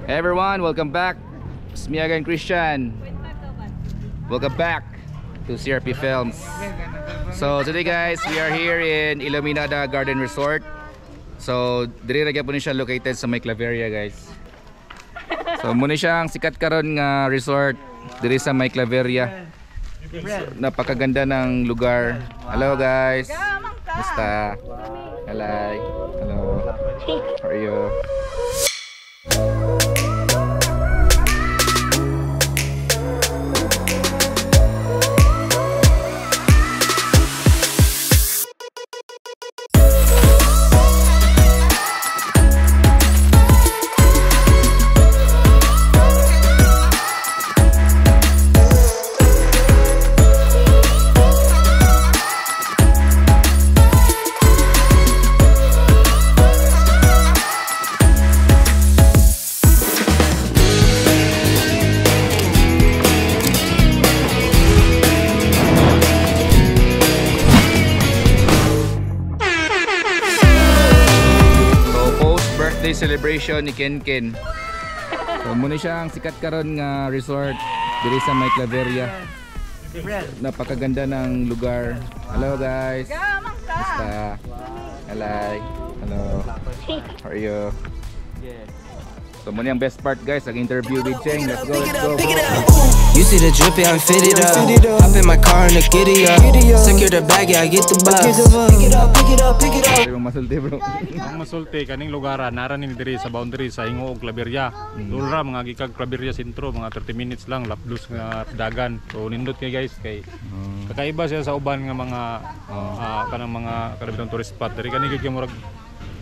Hey everyone, welcome back. It's me again, Christian. Welcome back to CRP Films. So today guys, we are here in Iluminada Garden Resort. So diri ra gyapon siya located sa may Claveria guys. So muna siyang sikat karon nga resort diri sa may Claveria. Napakaganda ng lugar. Hello guys. Basta. Hello. Hello. How are you? Celebration ni Ken Ken. So muna siyang sikat karon nga resort diri sa may Claveria. Napakaganda ng lugar. Hello guys. Basta. Hello. Hello. How are you? So muna yung best part guys, ang interview with Cheng. Let's go, let's go. You see the drippy, I'm fitted up. Hop in my car and the giddy up. Secure the bag, yeah, I get the bus. Pick it up, pick it up, pick it up. Yung masulti bro. Ang masulti kaning lugar nara ni diri sa boundary sa Hingo ug Claveria. Dulra mga gikag Claveria sentro, mga 30 minutes lang lapdos nga dagan. So nindot kay guys kay kakaiba siya sa uban nga mga kanang mga kalabitang tourist spot. Diri kani gyud murag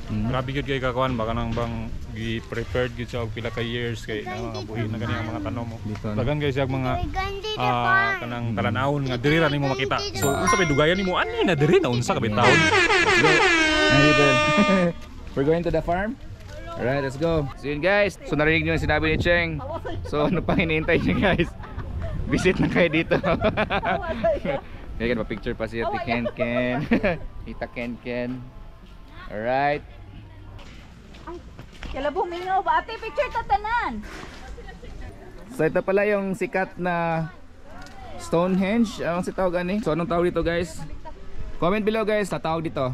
grabe gyud kay kakuan baka nang bang gi-prepared gyud sa pila ka years kay mga buhi na kani ang mga tanom mo. Dagan guys yung mga kanang talanawon nga diri ra nimo makita. So unsa pay dugayan nimo ani na diri na unsa ka bitawon. We're going to the farm. Alright, let's go. So yun guys, so narinig nyo yung sinabi ni Cheng. So ano pang hinihintay nyo guys? Visit na kayo dito. Kaya kan pa-picture pa siya. Ken Ken. Tita Ken Ken. Alright. Kala bumingaw ba? Ate, picture tatanan. So ito pala yung sikat na Stonehenge. Anong si tawag ani? So anong tawag dito guys? Comment below guys sa tawag dito.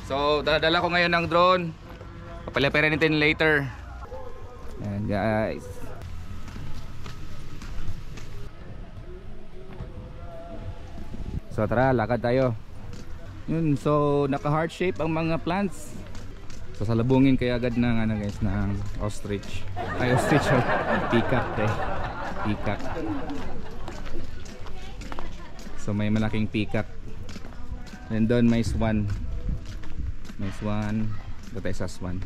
So dala ko ngayon ng drone. Papaliparin natin later. Ayan guys. So tara, lakad tayo. Yun, so naka heart shape ang mga plants. So salubungin kaya agad ng ano guys, ng ostrich. Ay ostrich, peacock eh. Peacock. So may malaking peacock. And doon may swan. May swan. Ito tayo sa swan.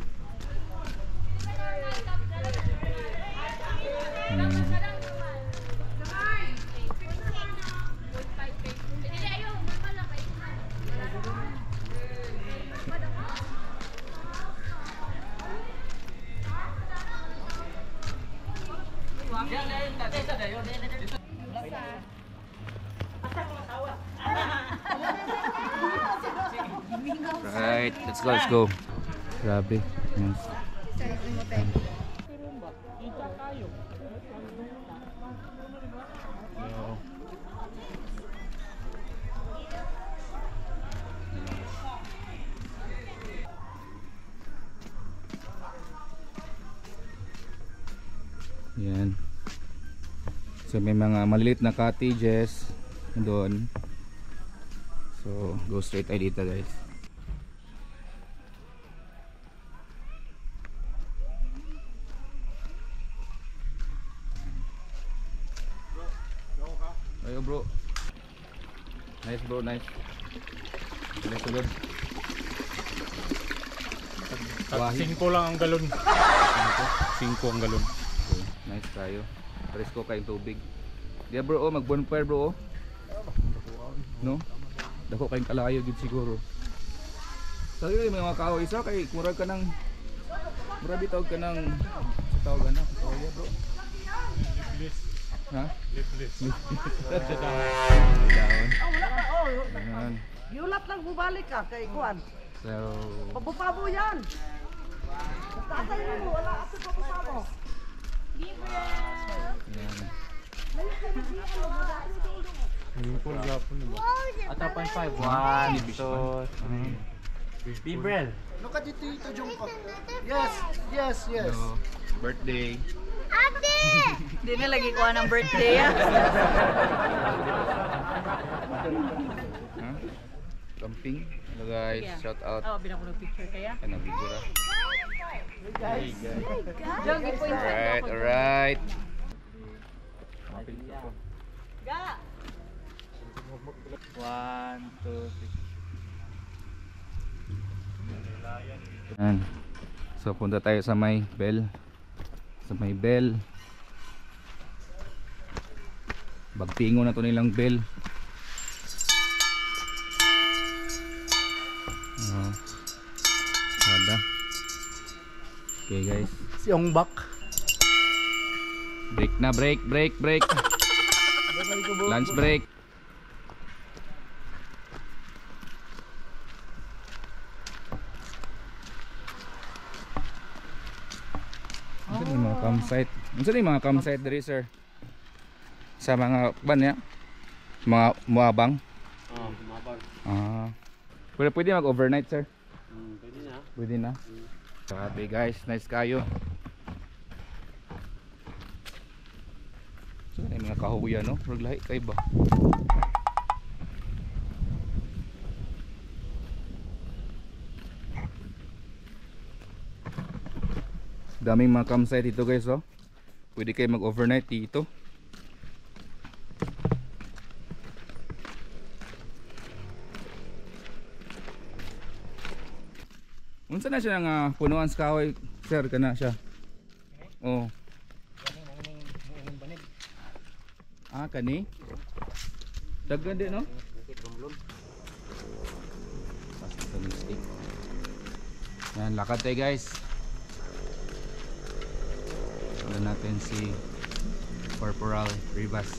Right, let's go, let's go. Grabe. Yes. Yan. So may mga maliliit na cottages doon. So go straight tayo dito guys. Ayo bro. Nice bro, nice. Nice sulod. 5 lang ang galon. 5 ang galon. Okay, nice tayo. Presko kayong tubig. Di bro, mag bonfire bro. No? Dako kayong kalayo gid siguro. Sabi may mga kahoy isa kay murag ka ng murag bitawag ka ng tawag na kahoy bro. Ha? Lipless. Down. Wala ka, Ayan. yulat lang bubalik ka kay Kuan. So, Pabupabo yan. Tatay mo, wala kasi pabupabo. Full gapon diba? At 3.5. 1, 2, 3. Bibrel. Look at dito Jungkook. Yes, yes, yes. No. Birthday. Hindi na lagi ko ng birthday ah. Huh? Camping. Hello guys, shout out. Oh, bilang ko ng picture kaya. Ano video ra? Jogi po yung Alright, alright. Ga! 1, 2, 3. Yan. So punta tayo sa may bell. Sa may bell. Bagtingo na to nilang bell. Wala. Okay guys. Si Ongbak. Break na, break. Lunch break. Ano yung mga campsite? Ano yung mga campsite diri sir? Sa mga ban ya? Mga muabang? Mabag. Ah. Pwede mag-overnight sir? Pwede na. Pwede na. Grabe guys, nice kayo. So yung mga kahuya no? Raglahi kay ba? Daming mga campsite dito guys oh. Pwede kayo mag-overnight dito. Unsa na siya nga punuan sa kahoy sir kana siya? Oh. Ah kani? Daghan din no? Basta mistake. Yan lakad tayo guys. Wala natin si Corporal Rivas.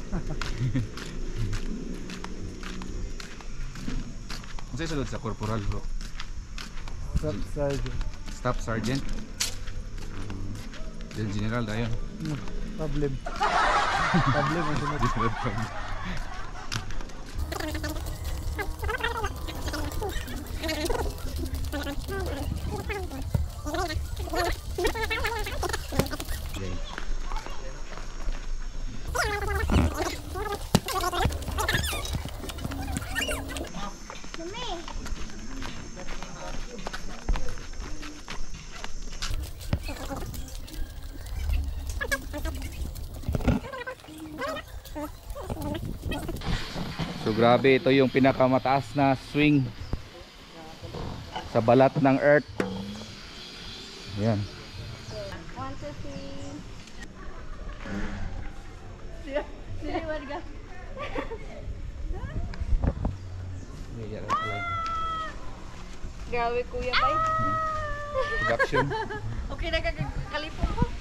Ano salud sa Corporal bro? Stop Sergeant. Staff Sergeant. Then General tayo. Problem. Problem ang sunod. So grabe, ito yung pinakamataas na swing sa balat ng earth. Ayan. 1, 2, 3. Siliwan ka. Grabe kuya bay. Production. Okay na kakalipong ko.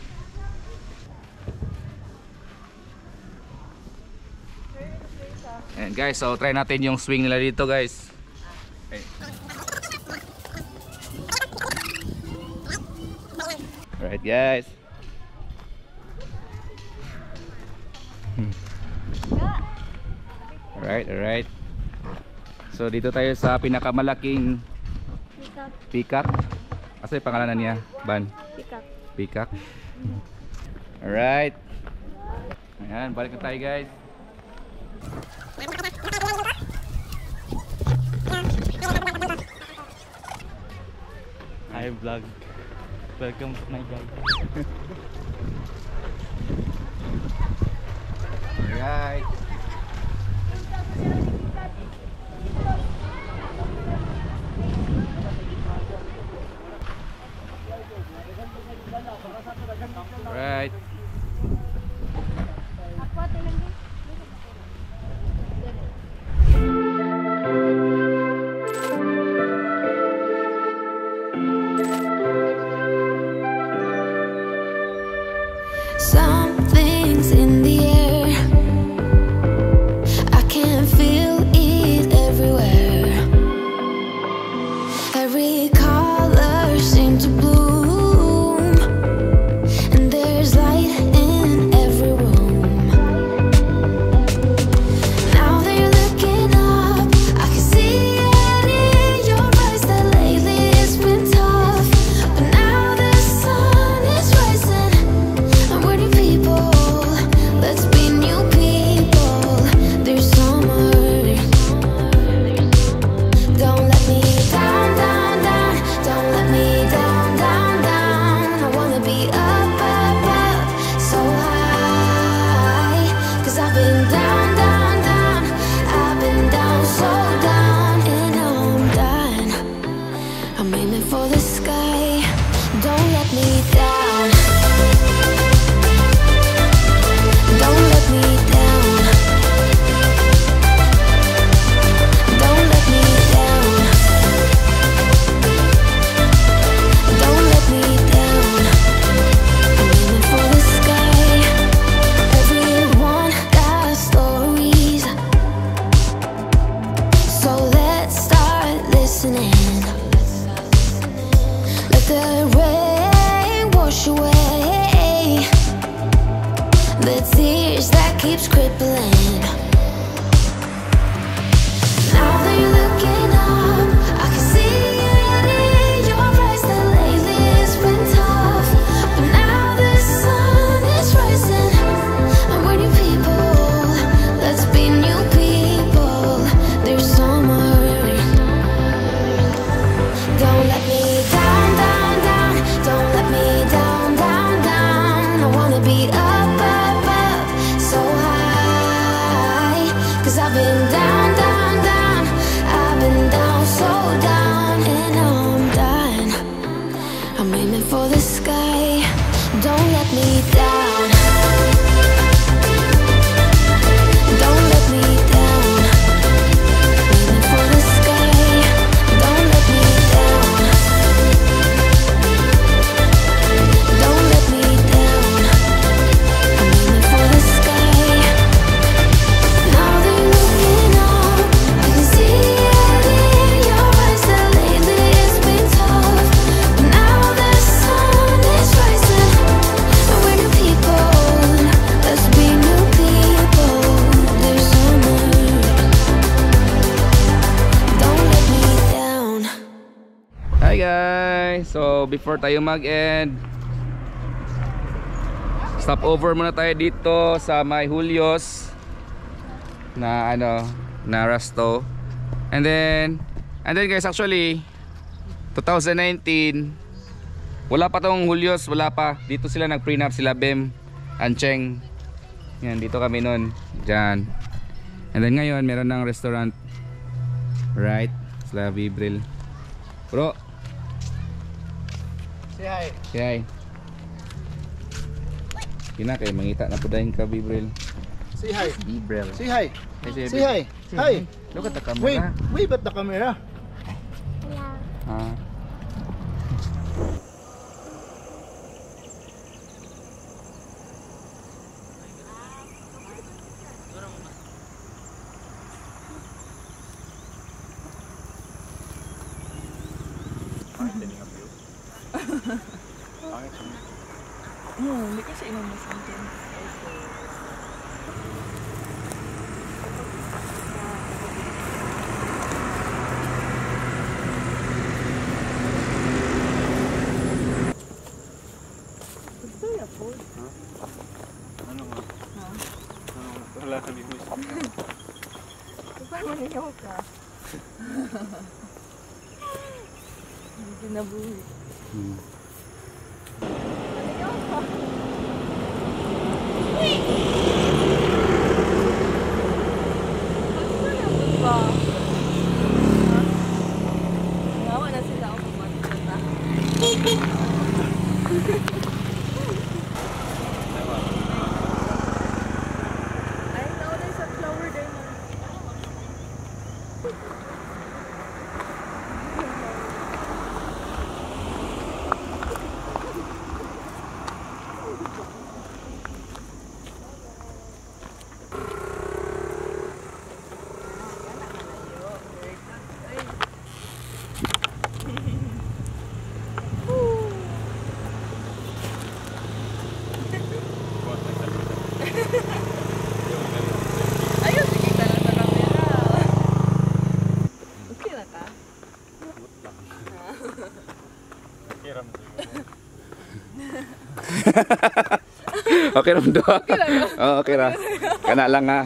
Ayan guys, so try natin yung swing nila dito guys. Okay. Alright guys. Alright. So dito tayo sa pinakamalaking peacock. Asa yung pangalanan niya? Ban? Peacock. Alright. Ayan, balik na tayo guys. Hi vlog. Welcome to my guide. Alright. Alright. Something's in the air. I can feel it everywhere. Every color seems to bloom, and there's light in every room. keeps crippling. Now that you're looking up, I can see it in your eyes that lately it's been tough. But now the sun is rising, and we're new people. Let's be new people. There's summer. Don't let me down, down, down. Don't let me down, down, down. I wanna be up, up, up, so high. 'Cause I've been down, down, down. I've been down, so down, and now I'm done. I'm aiming for the sky. Don't let me down. Don't let me down. Aiming for the sky. Don't let me down. Don't let me down. I'm aiming for the sky. Now that you're looking up, I can see it in your eyes that lately it's been tough. But now the sun is rising, and we're new people. Let's be new people. There's summer. Don't let me down. Hi guys! So before tayo mag-end, stop over muna tayo dito sa may Julios na na resto. And then guys, actually 2019 wala pa tong Julios, wala pa. Dito sila nag-prenup, sila Bem and Cheng. Yan, dito kami nun, dyan. And then ngayon meron ng restaurant, right? Sila Vibril. Bro, Say hi. yay. Kina kay mangita na pudahin ka, Vibril. Say hi. Vibril. Say hi. Say hi. Hi. Look at the Wait, camera. wave at the camera. Ah. Hindi kasi inom na something. Gusto ya po? Ano nga? Wala ka dito. Kapag maniyaw ka. Hindi na buhi. Maniyaw ka. Ba? Ngawa na sila ako magpunta. Ay, nauna sa flower day na. Ayun, sige ka lang sa camera. Okay na ka? Kiram. Okay ram do. Oh, okay ra. Kana lang ha.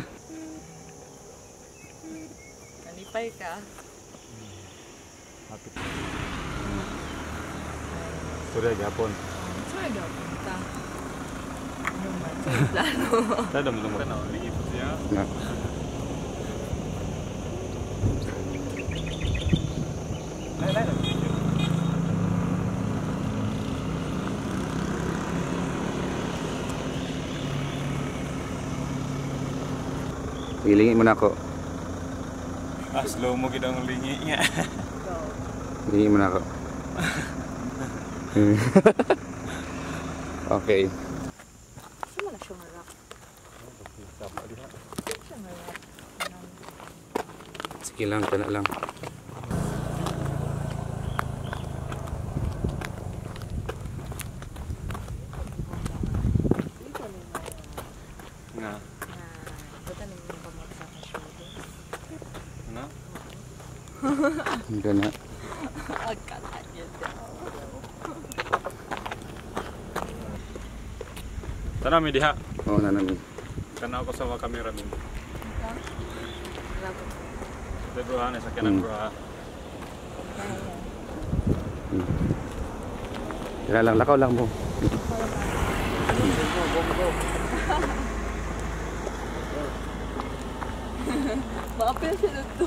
Nalipay ka. Surya gapon. Saan ka punta? Ano man, saan plano? Sada mo naman. Ano, liit siya. Na. Hilingin mo na ako. Slow mo gid ang lingi nga. Hilingin mo na ako. Okay. Saan na siya marak? Siya marak. Sige lang, kana lang. Nga. Gana. Agkataan yun daw. Tara mi diha. Oo na namin. Kana ako sa mga camera min. Wala ko. Dito ana sa kanan bro. Tira lang, lakaw lang mo. Maapil sila to.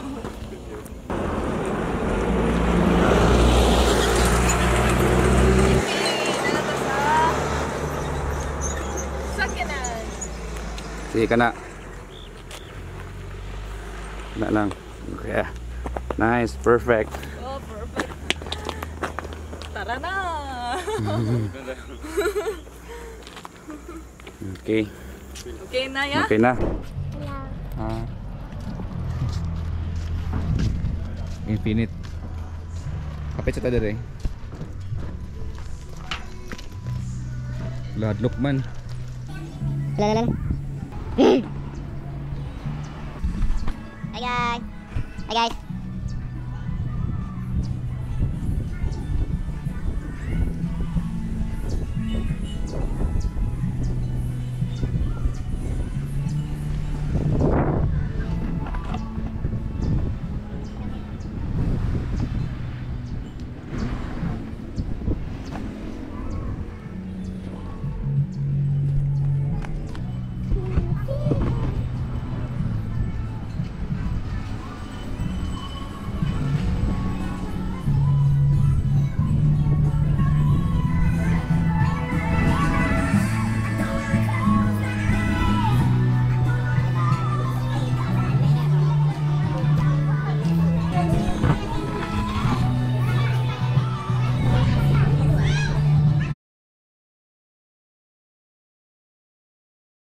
Sakyanan. Sige ka na. Na lang. Okay. Nice, perfect. Oh, perfect. Tara na. Okay. Okay na ya? Okay na. Ah. Infinite. Kapit sa tadere. Ladlok man. Hi guys. Hi guys.